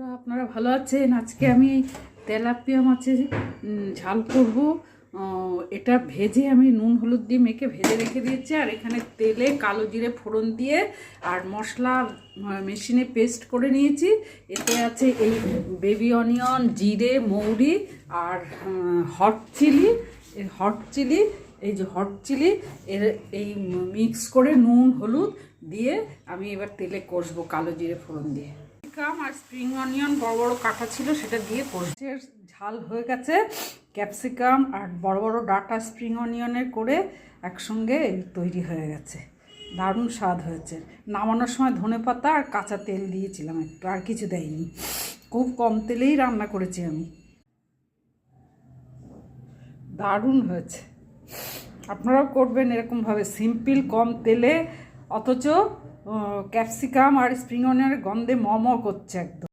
বন্ধুরা, আপনারা ভালো আছেন? আজকে আমি তেলাপিয়া মাছের ঝাল করব। এটা ভেজে আমি নুন হলুদ দিয়ে মেখে ভেজে রেখে দিয়েছি। আর এখানে তেলে কালো জিরে ফোড়ন দিয়ে আর মশলা মেশিনে পেস্ট করে নিয়েছি। এতে আছে এই বেবি অনিয়ন, জিরে, মৌরি আর হট চিলি। এই যে হট চিলি এর এই মিক্স করে নুন হলুদ দিয়ে আমি এবার তেলে কষবো কালো জিরে ফোড়ন দিয়ে। ক্যাপসিকাম আর স্প্রিং অনিয়ন বড় বড় কাটা ছিল, সেটা দিয়ে কষছে। ঝাল হয়ে গেছে। ক্যাপসিকাম আর বড় বড় ডাটা স্প্রিং অনিয়নের করে একসঙ্গে তৈরি হয়ে গেছে। দারুণ স্বাদ হয়েছে। নামানোর সময় ধনেপাতা আর কাঁচা তেল দিয়েছিলাম একটু, আর কিছু দেয়নি। খুব কম তেলেই রান্না করেছি আমি। দারুণ হয়েছে। আপনারাও করবেন এরকমভাবে, সিম্পল কম তেলে, অথচ ক্যাপসিকাম আর স্প্রিং অনিয়নের গন্ধে ম করছে একদম।